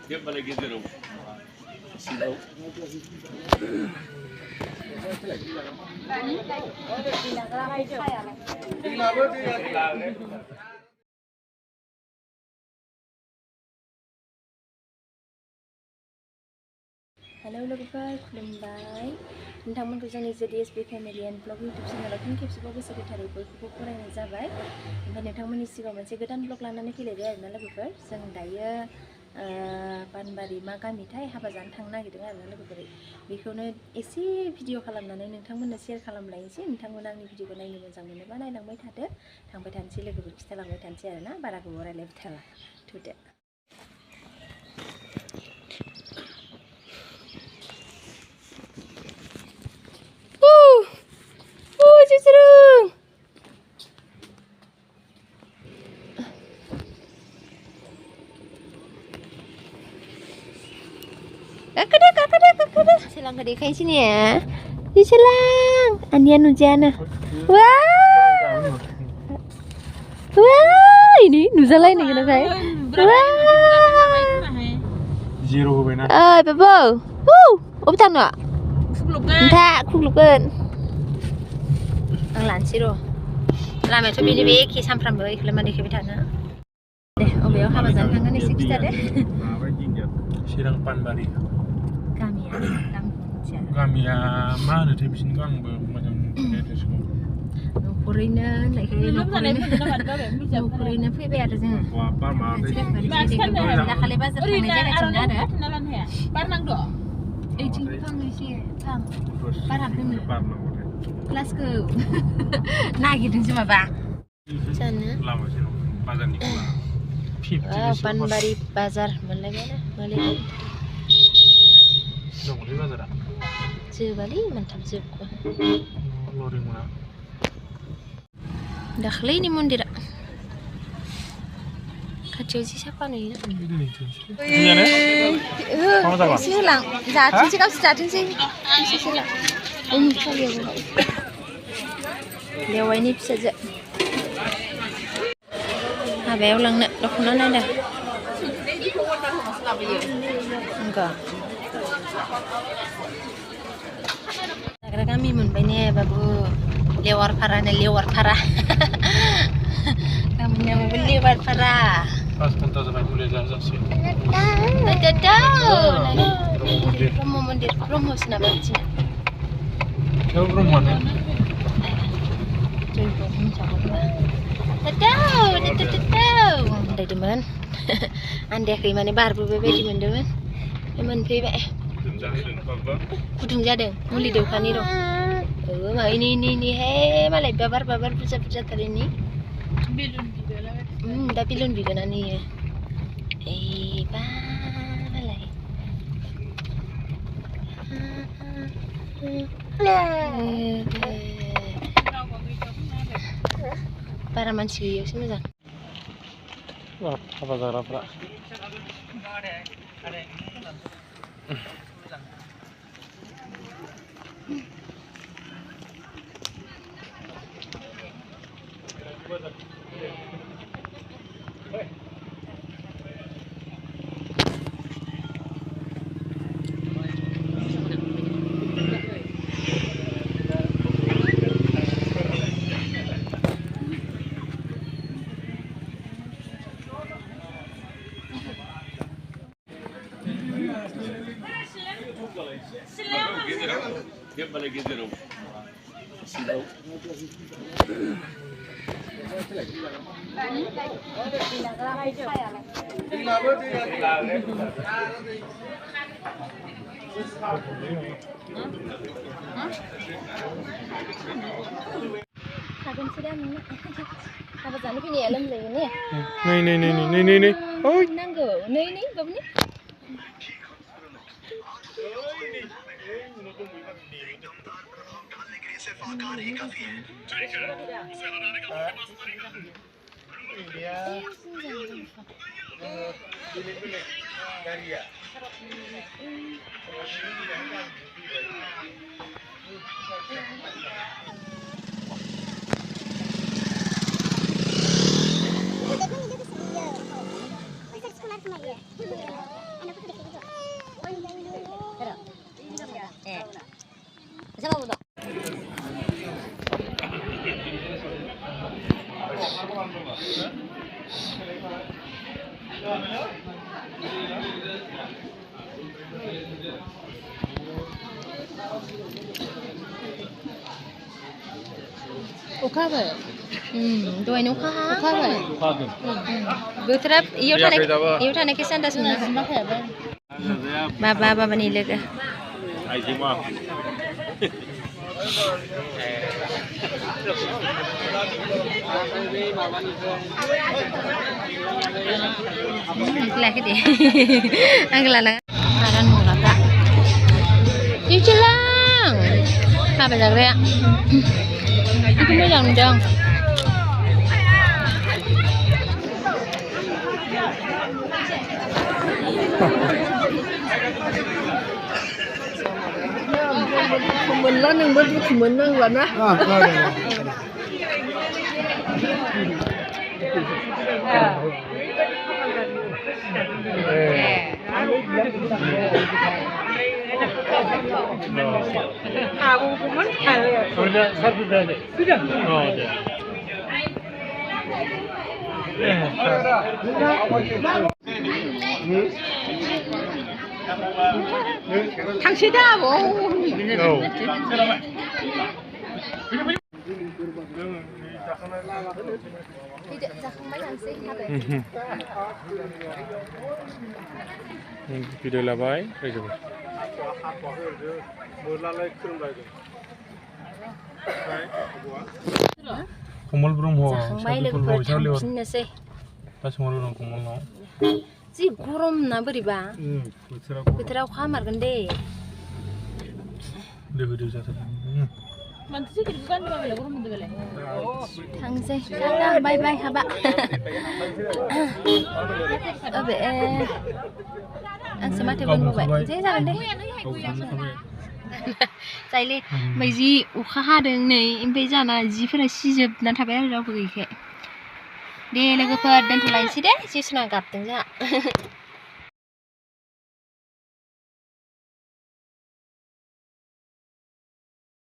Dia balik gitu. Silau. Halo lwgwfwr, खुलुमबाय नोंथांमोनखौ जोंनि JDSB family and blog YouTube चेनेलाव फिन खेबसेबाव गोसो गोथारै बयखौबो फरायनाय जाबाय। ओमफ्राय नोंथांमोननि सिगाङाव मोनसे गोदान ब्लग लानानै फैलायबाय आरोना लोगोफोर। जों दायो पानबारि मा गामिथाय हाबा जानो थांनो नागिरदों आरोना लोगोफोर। बेखौनो एसे भिडिअ खालामनानै नोंथांमोननो शेयार खालामलायनोसै। नोंथांमोना आंनि भिडिअखौ नायनो मोजां मोनोबा नायलांबाय थादो, थांबाय थानोसै लोगोफोर, खिथालांबाय थानोसै आरोना, बारा गोबाव रायलायबाय थाला। थुदो। Kakak. Selang gede kayak sini ya. Di selang. Anian Nujana. Wah. Wah, ini Nuza lain nih kita kayak. Wah. Zero benar. Bebo. Optan nggak? Entah, kuklukkan. Ang lansir loh. Lama itu bini beki sampram bawa iklan mandi kebitana. Deh, obeyo haba jalan tangan isi kita deh. Sirang Panbariao. Gaमिया मा होनो थाय बिसिनिखौ आंबो मोजां मिथिनाय न'खरैनो फैबाय आरो जोङो दाखालि बाजार थांनाय जागासिनो आरो ओइथिं फांनो एसे फां बार हाबदोंनो क्लासखौ नागिरदोंसो माबा जानो पानबारि बाजार मोनलायबाय ना मोनलायबाय Jongli bazara. Jebali mantap jebku. Dakhli ini mundira. Kacau sih siapa nih? Silang. Jatuh sih kau jatuh sih. Silang. Ini kali aku. Dewa ini bisa aja. Habis ulang nak dokumen ada. Enggak. Akhirnya kami moonbay nih babu lewar para. Kami mau beli lewar para. Pas kontak sama boleh jalan sih. Promo senapa sih? Kau promo mana? Tahu. Dari demen. Anda ke mana baru bebe di mana demen? Demen bebe. Kudung jadeng, muli dukani dong. Ini hei, malah babar pusat hari ini. Dah pilun juga nani ya. Balai. Para manusia sih macam. Wah, apa cara pra? Dia balik gitu. Silau. Sabun sudah mana? Apa jangan pilih alam lagi ni? Nih. Oh, nanggo. Nih, bab ni. सेफाकार ही काफी है ठीक है उसे हराने का pass पड़ेगा India गाड़िया अखा हाबाय दहायनो अखा हाबाय हादों बोथोरा इयाव थानायखायसो आन्दाज मोनाखै बाबानि लोगो आइजोमा लायाखै दे आंखौ लानाङा आरो न'लाफ्रा इउथिलां हाबा जाग्राया बेखौ मोजां नुदों मोनला नोंबो दुखु मोननांलाना थांसै दा आब' भिडिअ लाबाय कमल ब्रह्म जाखांबाय लोगोफोर थांफिननोसै जि गरम ना बोरैबा बोथोरा अखा हामारगोन दे थांसै टाटा बाय बाय हाबा आंसो माथो बुंबाय जे जागोन दे जायले ओमफ्राय जि अखा हादों नै ओमफ्राय जाना जिफोरा सिजोबना थाबाय आरो रावबो गैयिखाय दे लोगोफोर दोनथ'लायनोसै दे जेसुना गाबदों जोंहा